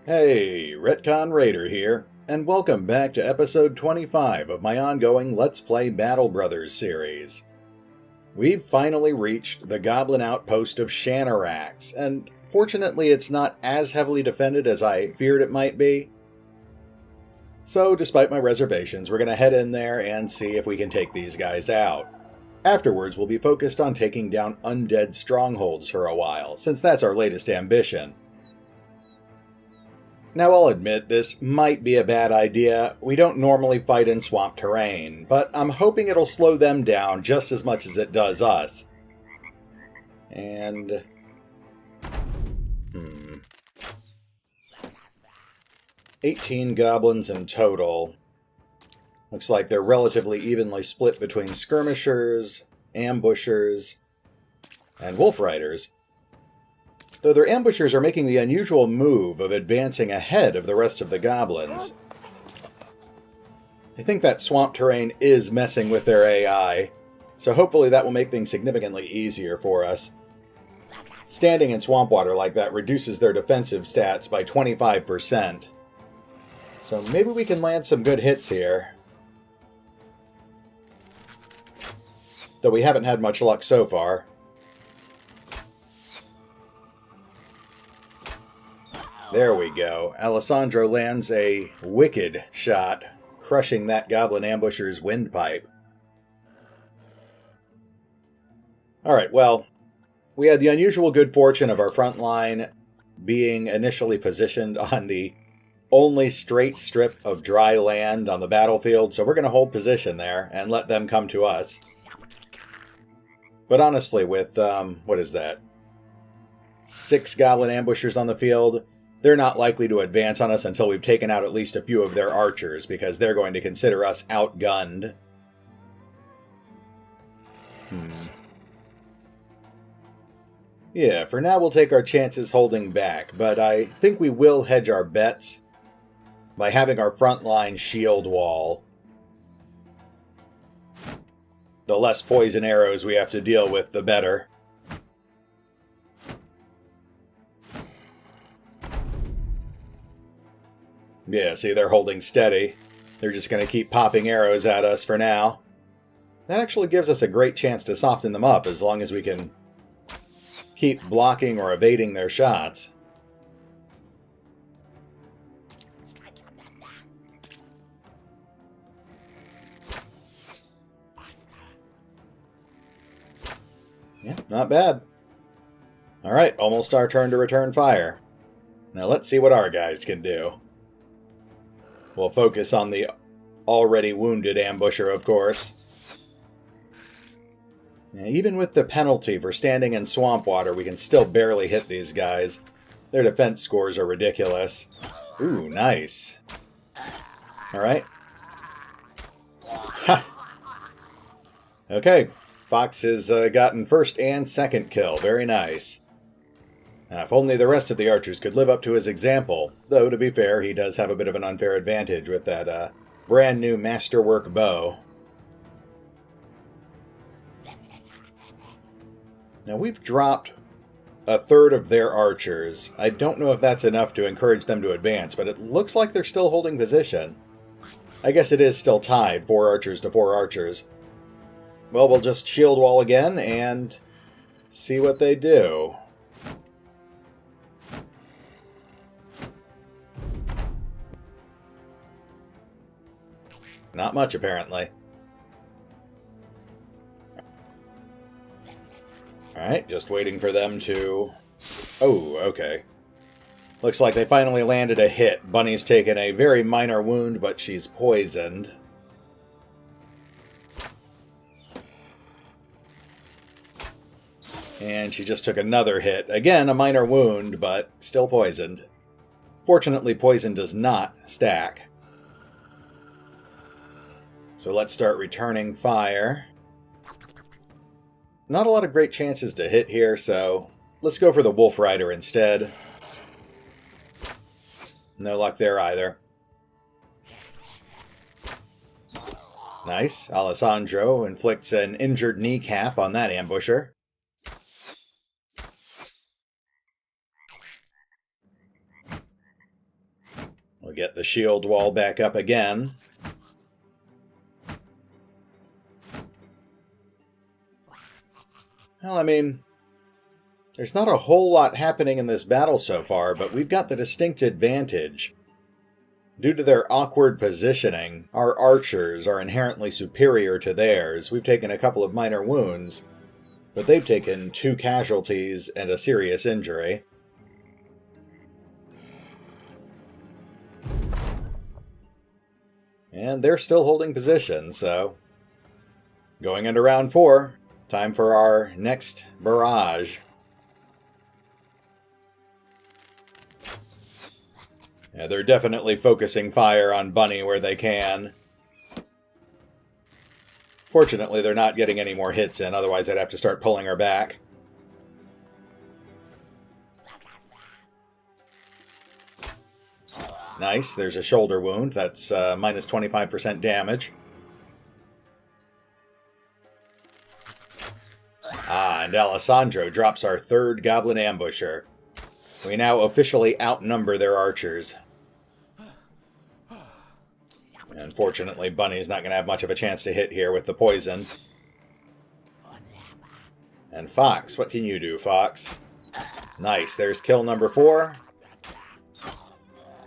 Hey, RetconRaider here, and welcome back to episode 25 of my ongoing Let's Play Battle Brothers series. We've finally reached the Goblin outpost of Shanarax, and fortunately it's not as heavily defended as I feared it might be. So, despite my reservations, we're going to head in there and see if we can take these guys out. Afterwards, we'll be focused on taking down undead strongholds for a while, since that's our latest ambition. Now, I'll admit this might be a bad idea. We don't normally fight in swamp terrain, but I'm hoping it'll slow them down just as much as it does us. And... 18 goblins in total. Looks like they're relatively evenly split between skirmishers, ambushers, and wolf riders. Though their ambushers are making the unusual move of advancing ahead of the rest of the goblins. I think that swamp terrain is messing with their AI, so hopefully that will make things significantly easier for us. Standing in swamp water like that reduces their defensive stats by 25%. So maybe we can land some good hits here. Though we haven't had much luck so far. There we go. Alessandro lands a wicked shot, crushing that goblin ambusher's windpipe. Alright, well, we had the unusual good fortune of our front line being initially positioned on the only straight strip of dry land on the battlefield, so we're going to hold position there and let them come to us. But honestly, with, what is that? 6 goblin ambushers on the field, they're not likely to advance on us until we've taken out at least a few of their archers, because they're going to consider us outgunned. Yeah, for now we'll take our chances holding back, but I think we will hedge our bets by having our front line shield wall. The less poison arrows we have to deal with, the better. Yeah, see, they're holding steady. They're just going to keep popping arrows at us for now. That actually gives us a great chance to soften them up, as long as we can keep blocking or evading their shots. Yeah, not bad. Alright, almost our turn to return fire. Now let's see what our guys can do. We'll focus on the already wounded ambusher, of course. Now, even with the penalty for standing in swamp water, we can still barely hit these guys. Their defense scores are ridiculous. Ooh, nice. Alright. Ha! Okay, Fox has gotten first and second kill. Very nice. Now, if only the rest of the archers could live up to his example. Though, to be fair, he does have a bit of an unfair advantage with that brand new masterwork bow. Now, we've dropped a third of their archers. I don't know if that's enough to encourage them to advance, but it looks like they're still holding position. I guess it is still tied, 4 archers to 4 archers. Well, we'll just shield wall again and see what they do. Not much, apparently. Alright, just waiting for them to... Oh, okay. Looks like they finally landed a hit. Bunny's taken a very minor wound, but she's poisoned. And she just took another hit. Again, a minor wound, but still poisoned. Fortunately, poison does not stack. So let's start returning fire. Not a lot of great chances to hit here, so let's go for the Wolf Rider instead. No luck there either. Nice. Alessandro inflicts an injured kneecap on that ambusher. We'll get the shield wall back up again. Well, I mean, there's not a whole lot happening in this battle so far, but we've got the distinct advantage. Due to their awkward positioning, our archers are inherently superior to theirs. We've taken a couple of minor wounds, but they've taken 2 casualties and a serious injury. And they're still holding position, so going into round 4, time for our next barrage. Yeah, they're definitely focusing fire on Bunny where they can. Fortunately, they're not getting any more hits in, otherwise I'd have to start pulling her back. Nice, there's a shoulder wound. That's minus 25% damage. Ah, and Alessandro drops our 3rd Goblin ambusher. We now officially outnumber their archers. Unfortunately, Bunny's not going to have much of a chance to hit here with the poison. And Fox, what can you do, Fox? Nice, there's kill number 4.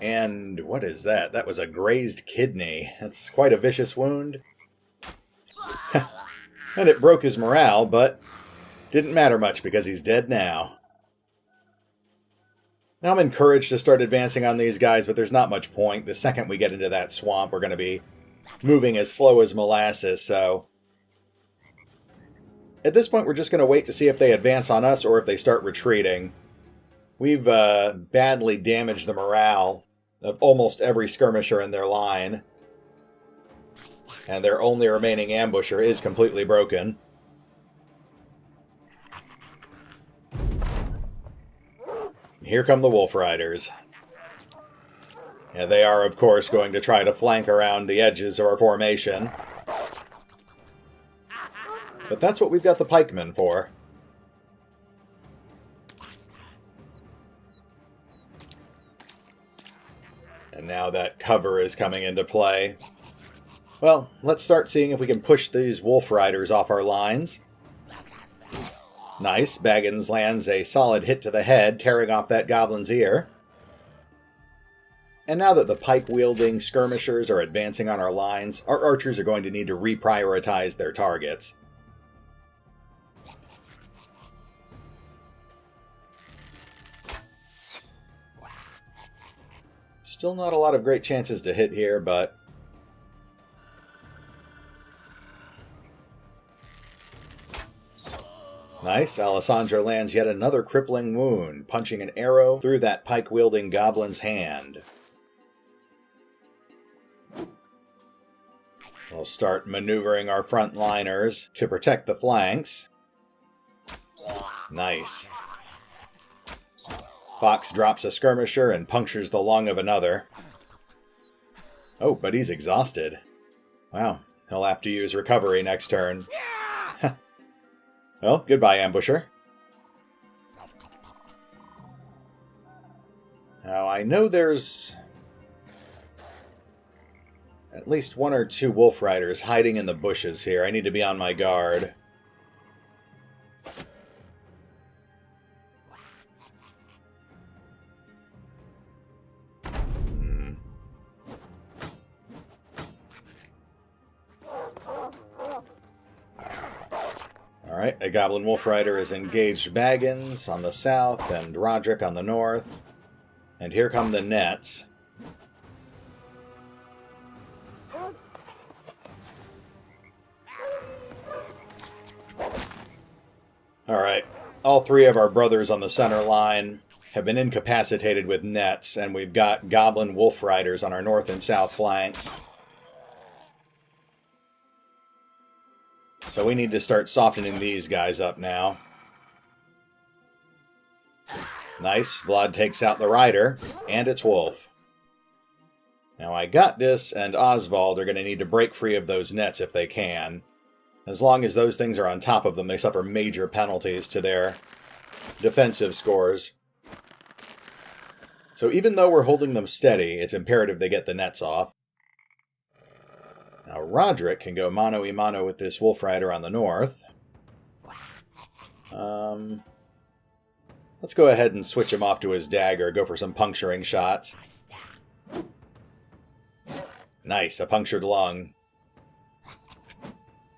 And what is that? That was a grazed kidney. That's quite a vicious wound. And it broke his morale, but didn't matter much because he's dead now. Now I'm encouraged to start advancing on these guys, but there's not much point. The second we get into that swamp, we're going to be moving as slow as molasses, so at this point we're just going to wait to see if they advance on us or if they start retreating. We've badly damaged the morale of almost every skirmisher in their line, and their only remaining ambusher is completely broken. Here come the Wolf Riders. And they are, of course, going to try to flank around the edges of our formation. But that's what we've got the pikemen for. And now that cover is coming into play. Well, let's start seeing if we can push these Wolf Riders off our lines. Nice. Baggins lands a solid hit to the head, tearing off that goblin's ear. And now that the pike-wielding skirmishers are advancing on our lines, our archers are going to need to reprioritize their targets. Still not a lot of great chances to hit here, but nice. Alessandro lands yet another crippling wound, punching an arrow through that pike-wielding goblin's hand. We'll start maneuvering our frontliners to protect the flanks. Nice. Fox drops a skirmisher and punctures the lung of another. Oh, but he's exhausted. Wow, he'll have to use recovery next turn. Well, goodbye, ambusher. Now, I know there's at least 1 or 2 Wolf Riders hiding in the bushes here. I need to be on my guard. Alright, a Goblin Wolf Rider is engaged Baggins on the south and Roderick on the north. And here come the nets. Alright, all 3 of our brothers on the center line have been incapacitated with nets, and we've got Goblin Wolf Riders on our north and south flanks. So we need to start softening these guys up now. Nice. Vlad takes out the rider, and it's Wolf. Now I got this, and Oswald are going to need to break free of those nets if they can. As long as those things are on top of them, they suffer major penalties to their defensive scores. So even though we're holding them steady, it's imperative they get the nets off. Now Roderick can go mano-a-mano with this Wolf Rider on the north. Let's go ahead and switch him off to his dagger, go for some puncturing shots. Nice, a punctured lung.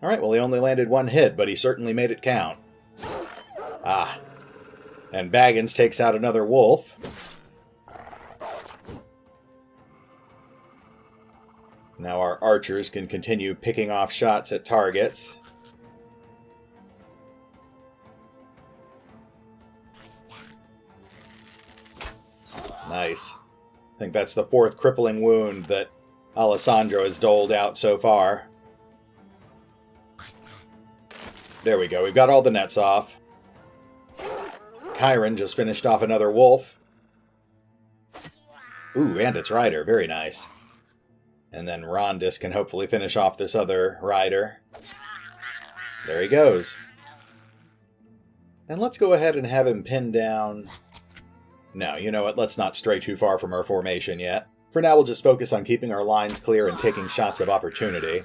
Alright, well he only landed one hit, but he certainly made it count. Ah. And Baggins takes out another wolf. Now our archers can continue picking off shots at targets. Nice. I think that's the 4th crippling wound that Alessandro has doled out so far. There we go. We've got all the nets off. Chiron just finished off another wolf. Ooh, and its rider. Very nice. And then Rondis can hopefully finish off this other rider. There he goes. And let's go ahead and have him pin down... No, you know what? Let's not stray too far from our formation yet. For now, we'll just focus on keeping our lines clear and taking shots of opportunity.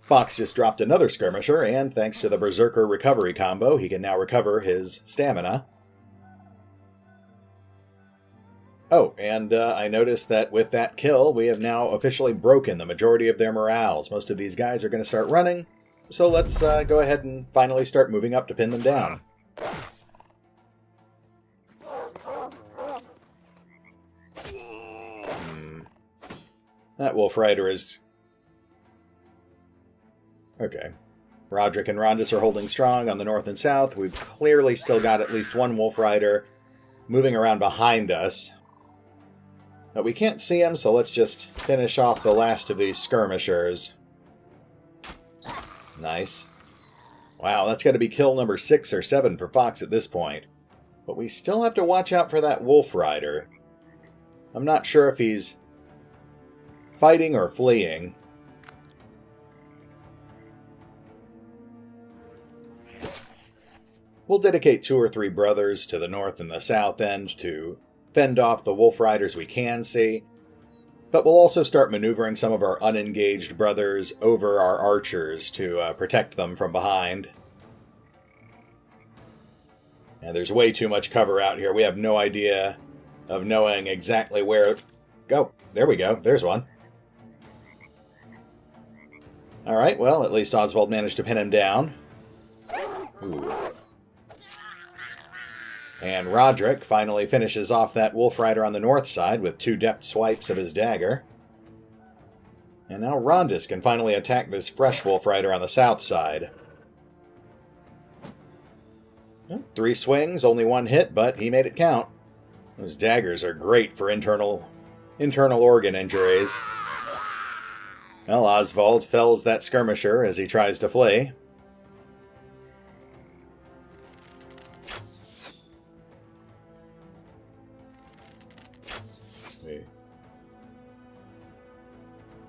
Fox just dropped another skirmisher, and thanks to the Berserker recovery combo, he can now recover his stamina. Oh, and I noticed that with that kill, we have now officially broken the majority of their morales. Most of these guys are going to start running, so let's go ahead and finally start moving up to pin them down. That Wolf Rider is... Okay. Roderick and Rondis are holding strong on the north and south. We've clearly still got at least one Wolf Rider moving around behind us. But we can't see him, so let's just finish off the last of these skirmishers. Nice. Wow, that's got to be kill number 6 or 7 for Fox at this point. But we still have to watch out for that Wolf Rider. I'm not sure if he's fighting or fleeing. We'll dedicate 2 or 3 brothers to the north and the south end to fend off the Wolf Riders we can see, but we'll also start maneuvering some of our unengaged brothers over our archers to protect them from behind. And there's way too much cover out here. We have no idea of knowing exactly where... Go. There we go. There's one. Alright, well, at least Oswald managed to pin him down. Ooh. And Roderick finally finishes off that Wolf Rider on the north side with 2 deft swipes of his dagger. And now Rondis can finally attack this fresh Wolf Rider on the south side. 3 swings, only 1 hit, but he made it count. Those daggers are great for internal organ injuries. Well, Oswald fells that skirmisher as he tries to flee.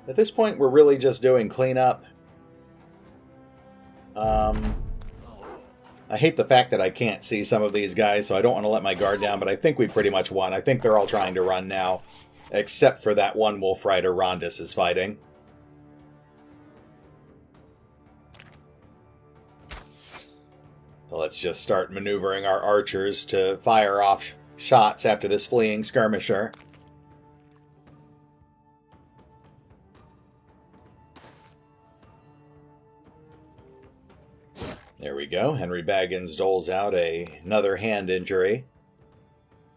At this point, we're really just doing cleanup. I hate the fact that I can't see some of these guys, so I don't want to let my guard down, but I think we pretty much won. I think they're all trying to run now, except for that one Wolf Rider Rondis is fighting. So let's just start maneuvering our archers to fire off shots after this fleeing skirmisher. There we go. Henry Baggins doles out another hand injury.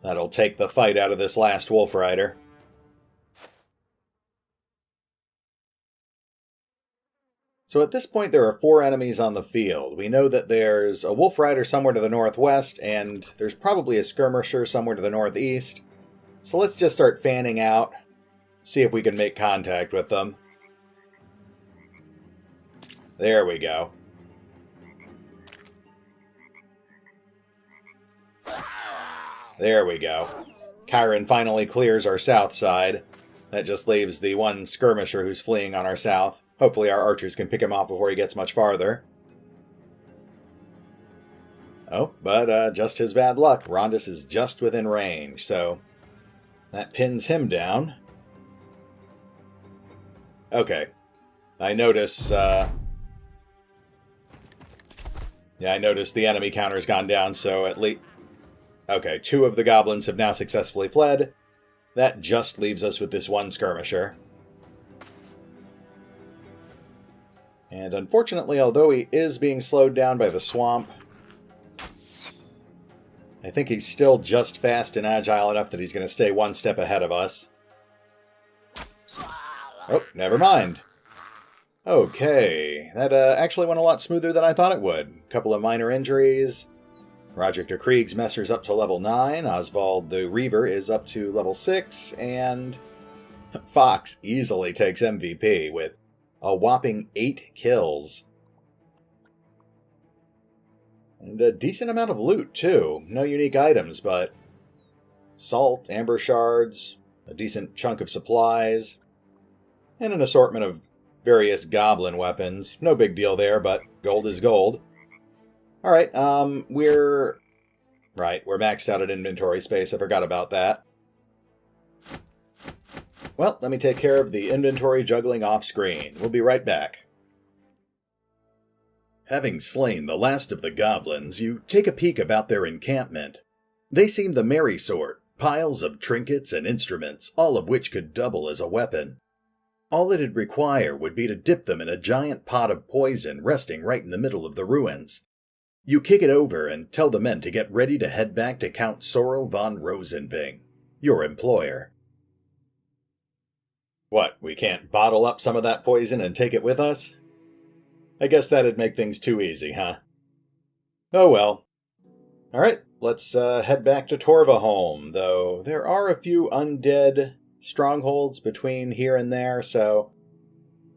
That'll take the fight out of this last Wolf Rider. So at this point there are 4 enemies on the field. We know that there's a Wolf Rider somewhere to the northwest, and there's probably a skirmisher somewhere to the northeast. So let's just start fanning out, see if we can make contact with them. There we go. There we go. Chiron finally clears our south side. That just leaves the one skirmisher who's fleeing on our south. Hopefully our archers can pick him off before he gets much farther. Oh, but just his bad luck. Rondis is just within range, so That pins him down. Okay. I notice, I noticed the enemy counter's gone down, so at least... Okay, 2 of the goblins have now successfully fled. That just leaves us with this one skirmisher. And unfortunately, although he is being slowed down by the swamp, I think he's still just fast and agile enough that he's going to stay one step ahead of us. Oh, never mind. Okay, that actually went a lot smoother than I thought it would. A couple of minor injuries. Roderick de Krieg's Messer's up to level 9, Oswald the Reaver is up to level 6, and Fox easily takes MVP with a whopping 8 kills. And a decent amount of loot, too. No unique items, but salt, amber shards, a decent chunk of supplies, and an assortment of various goblin weapons. No big deal there, but gold is gold. Alright, we're maxed out at inventory space. I forgot about that. Well, let me take care of the inventory juggling off screen. We'll be right back. Having slain the last of the goblins, you take a peek about their encampment. They seem the merry sort, piles of trinkets and instruments, all of which could double as a weapon. All it'd require would be to dip them in a giant pot of poison resting right in the middle of the ruins. You kick it over and tell the men to get ready to head back to Count Sorrel von Rosenving, your employer. What, we can't bottle up some of that poison and take it with us? I guess that'd make things too easy, huh? Oh well. Alright, let's head back to Torvaholm, though there are a few undead strongholds between here and there, so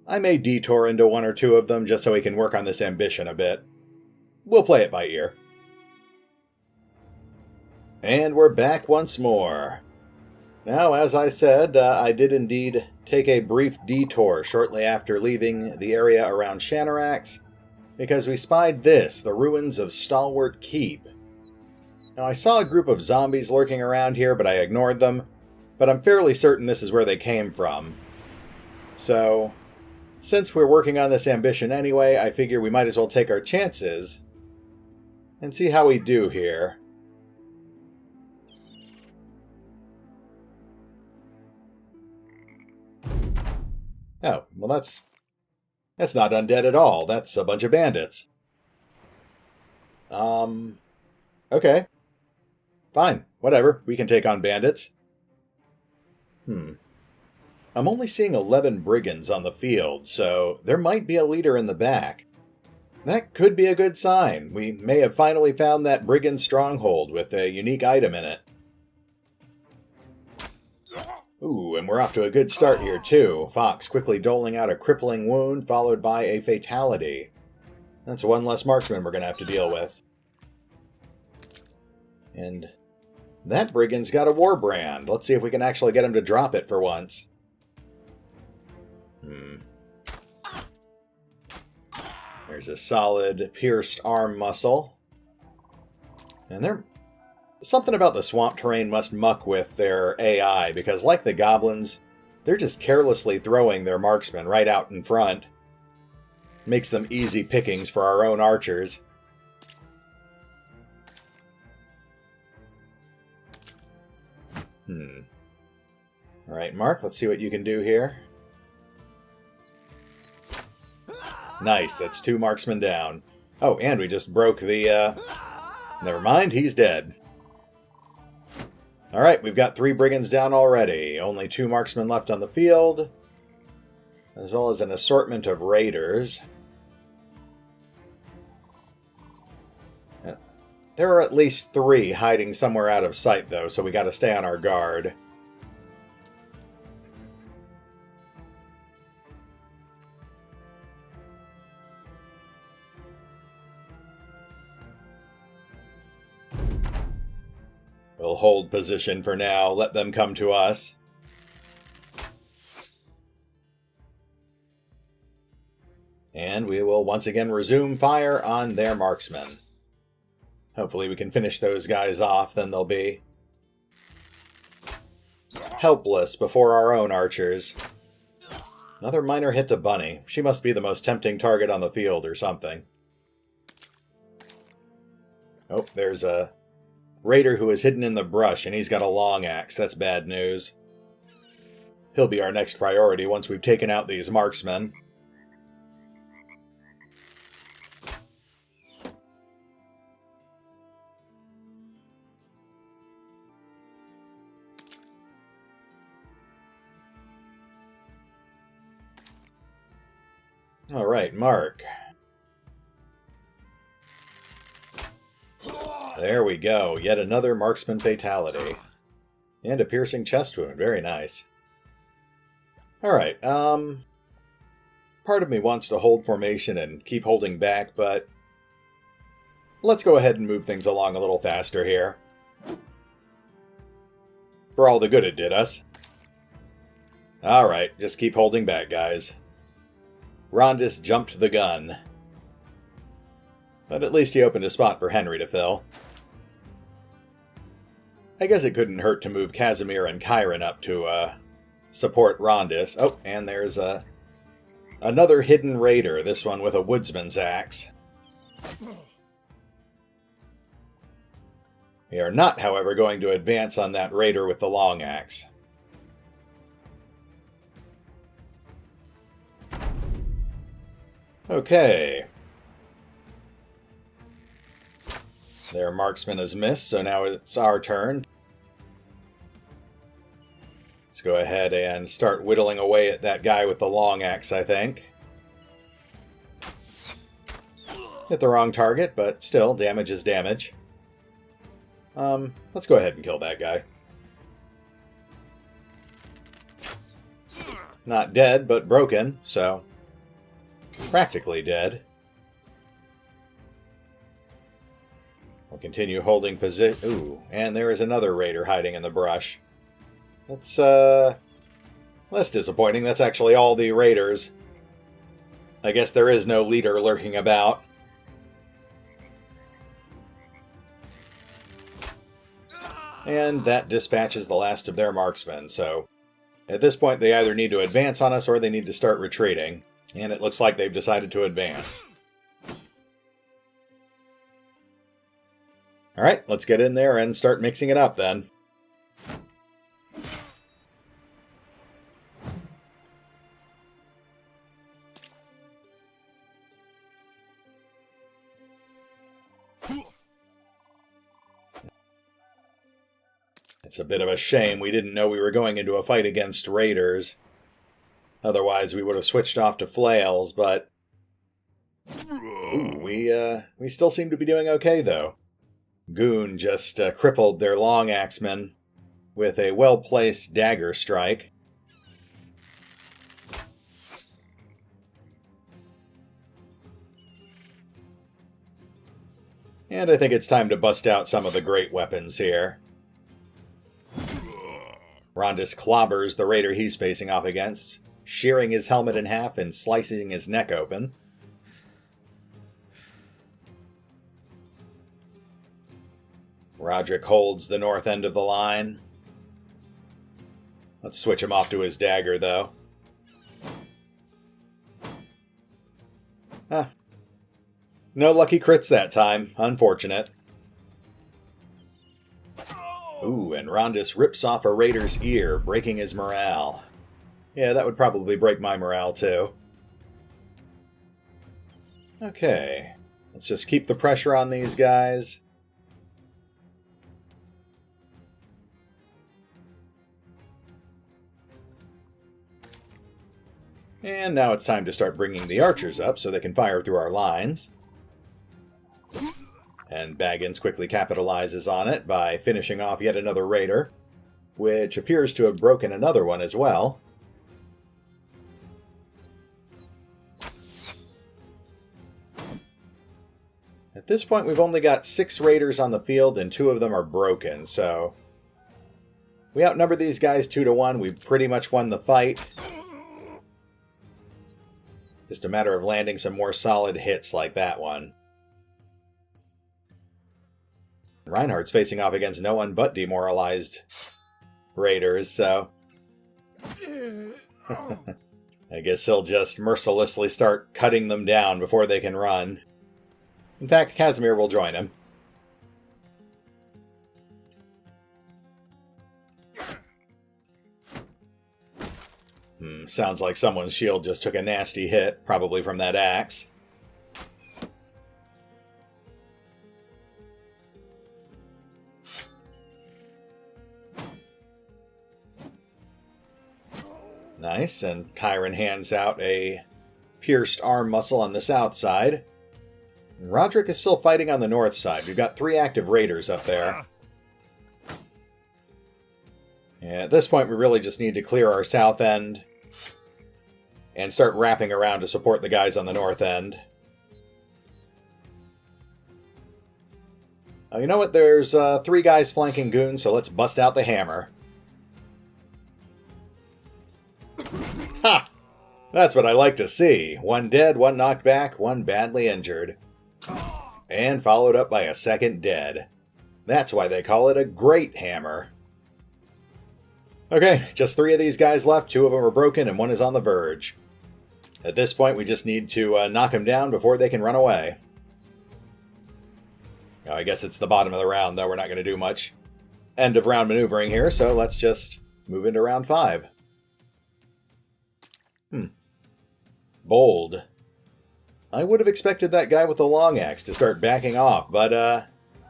I may detour into one or two of them just so we can work on this ambition a bit. We'll play it by ear. And we're back once more. Now, as I said, I did indeed take a brief detour shortly after leaving the area around Shanarax, because we spied this, the ruins of Stalwart Keep. Now, I saw a group of zombies lurking around here, but I ignored them, but I'm fairly certain this is where they came from. So, since we're working on this ambition anyway, I figure we might as well take our chances and see how we do here. Oh, well that's not undead at all. That's a bunch of bandits. Okay. Fine, whatever. We can take on bandits. I'm only seeing 11 brigands on the field, so there might be a leader in the back. That could be a good sign. We may have finally found that brigand stronghold with a unique item in it. Ooh, and we're off to a good start here, too. Fox quickly doling out a crippling wound, followed by a fatality. That's one less marksman we're going to have to deal with. And that brigand's got a war brand. Let's see if we can actually get him to drop it for once. There's a solid pierced arm muscle. And there... something about the swamp terrain must muck with their AI, because like the goblins, they're just carelessly throwing their marksmen right out in front. Makes them easy pickings for our own archers. Alright, Mark, let's see what you can do here. Nice, that's 2 marksmen down. Oh, and we just broke the, never mind, he's dead. Alright, we've got 3 brigands down already. Only 2 marksmen left on the field, as well as an assortment of raiders. There are at least 3 hiding somewhere out of sight, though, so we gotta stay on our guard. We'll hold position for now, let them come to us. And we will once again resume fire on their marksmen. Hopefully we can finish those guys off, then they'll be helpless before our own archers. Another minor hit to Bunny. She must be the most tempting target on the field or something. Oh, there's a raider who is hidden in the brush, and he's got a long axe. That's bad news. He'll be our next priority once we've taken out these marksmen. Alright, mark. There we go. Yet another marksman fatality. And a piercing chest wound. Very nice. Alright, part of me wants to hold formation and keep holding back, but let's go ahead and move things along a little faster here. For all the good it did us. Alright, just keep holding back, guys. Rondis jumped the gun. But at least he opened a spot for Henry to fill. I guess it couldn't hurt to move Casimir and Chiron up to support Rondis. Oh, and there's another hidden raider, this one with a woodsman's axe. We are not, however, going to advance on that raider with the long axe. Okay. Their marksman has missed, so now it's our turn. Let's go ahead and start whittling away at that guy with the long axe, I think. Hit the wrong target, but still, damage is damage. Let's go ahead and kill that guy. Not dead, but broken, so practically dead. We'll continue holding position. Ooh, and there is another raider hiding in the brush. That's, less disappointing. That's actually all the raiders. I guess there is no leader lurking about. And that dispatches the last of their marksmen, so at this point they either need to advance on us or they need to start retreating. And it looks like they've decided to advance. Alright, let's get in there and start mixing it up then. It's a bit of a shame we didn't know we were going into a fight against raiders. Otherwise, we would have switched off to flails, but ooh, we still seem to be doing okay, though. Goon just crippled their long axemen with a well-placed dagger strike. And I think it's time to bust out some of the great weapons here. Rondis clobbers the raider he's facing off against, shearing his helmet in half and slicing his neck open. Roderick holds the north end of the line. Let's switch him off to his dagger, though. No lucky crits that time. Unfortunate. Ooh, and Rondis rips off a raider's ear, breaking his morale. Yeah, that would probably break my morale, too. Okay. Let's just keep the pressure on these guys. And now it's time to start bringing the archers up so they can fire through our lines. And Baggins quickly capitalizes on it by finishing off yet another raider, which appears to have broken another one as well. At this point, we've only got 6 raiders on the field, and 2 of them are broken, so we outnumber these guys 2-1. We've pretty much won the fight. Just a matter of landing some more solid hits like that one. Reinhardt's facing off against no one but demoralized raiders, so I guess he'll just mercilessly start cutting them down before they can run. In fact, Casimir will join him. Sounds like someone's shield just took a nasty hit, probably from that axe. Nice, and Chiron hands out a pierced arm muscle on the south side. Roderick is still fighting on the north side. We've got 3 active raiders up there. Yeah, at this point, we really just need to clear our south end and start wrapping around to support the guys on the north end. Oh, you know what? There's 3 guys flanking goons, so let's bust out the hammer. Ha! That's what I like to see. 1 dead, 1 knocked back, 1 badly injured. And followed up by a 2nd dead. That's why they call it a great hammer. Okay, just 3 of these guys left. 2 of them are broken and 1 is on the verge. At this point, we just need to knock them down before they can run away. Oh, I guess it's the bottom of the round, though. We're not going to do much end of round maneuvering here, so let's just move into round 5. Bold. I would have expected that guy with the long axe to start backing off, but,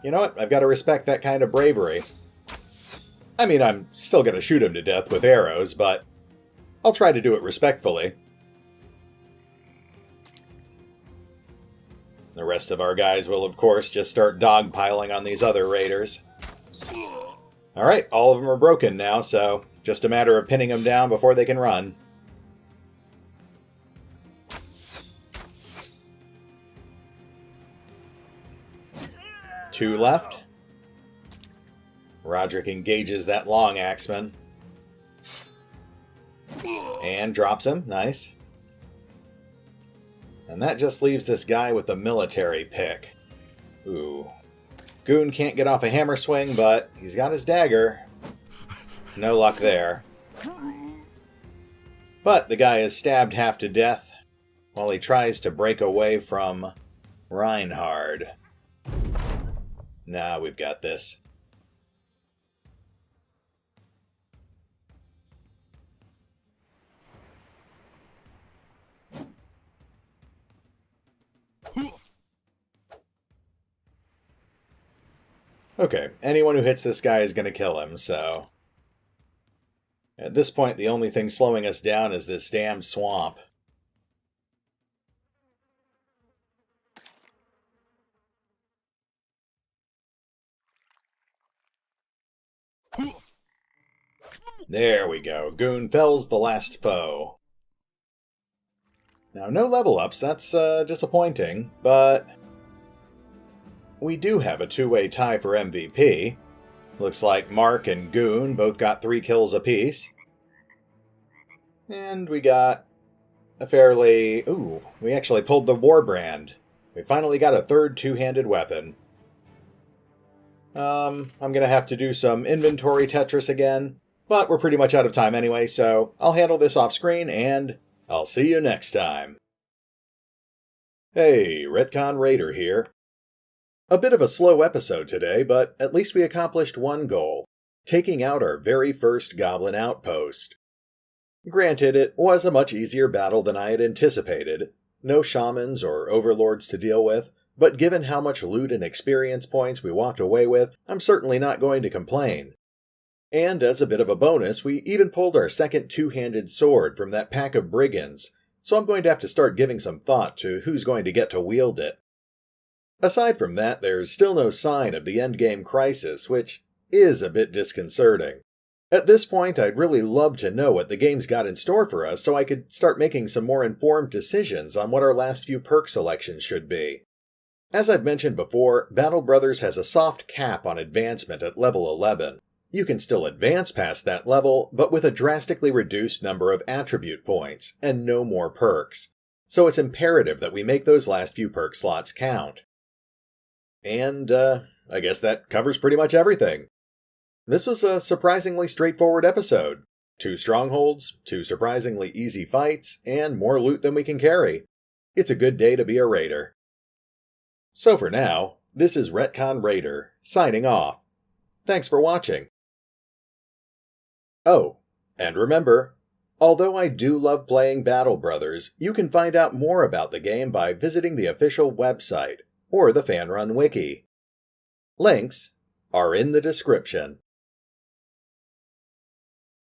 you know what? I've got to respect that kind of bravery. I mean, I'm still going to shoot him to death with arrows, but I'll try to do it respectfully. The rest of our guys will, of course, just start dogpiling on these other raiders. Alright, all of them are broken now, so just a matter of pinning them down before they can run. Two left. Roderick engages that long axeman. And drops him. Nice. And that just leaves this guy with the military pick. Ooh. Goon can't get off a hammer swing, but he's got his dagger. No luck there. But the guy is stabbed half to death while he tries to break away from Reinhard. Nah, we've got this. Okay, anyone who hits this guy is going to kill him, so... At this point, the only thing slowing us down is this damn swamp. There we go. Goon fells the last foe. Now, no level ups. That's disappointing, but we do have a 2-way tie for MVP. Looks like Mark and Goon both got 3 kills apiece. And we got a fairly... Ooh, we actually pulled the Warbrand. We finally got a 3rd 2-handed weapon. I'm going to have to do some inventory Tetris again, but we're pretty much out of time anyway, so I'll handle this off screen, and I'll see you next time. Hey, RetconRaider here. A bit of a slow episode today, but at least we accomplished one goal, taking out our very first Goblin outpost. Granted, it was a much easier battle than I had anticipated. No shamans or overlords to deal with, but given how much loot and experience points we walked away with, I'm certainly not going to complain. And as a bit of a bonus, we even pulled our second 2-handed sword from that pack of brigands, so I'm going to have to start giving some thought to who's going to get to wield it. Aside from that, there's still no sign of the endgame crisis, which is a bit disconcerting. At this point, I'd really love to know what the game's got in store for us so I could start making some more informed decisions on what our last few perk selections should be. As I've mentioned before, Battle Brothers has a soft cap on advancement at level 11. You can still advance past that level, but with a drastically reduced number of attribute points, and no more perks. So it's imperative that we make those last few perk slots count. And, I guess that covers pretty much everything. This was a surprisingly straightforward episode. 2 strongholds, 2 surprisingly easy fights, and more loot than we can carry. It's a good day to be a raider. So for now, this is RetconRaider, signing off. Thanks for watching. Oh, and remember, although I do love playing Battle Brothers, you can find out more about the game by visiting the official website, or the FanRun Wiki. Links are in the description.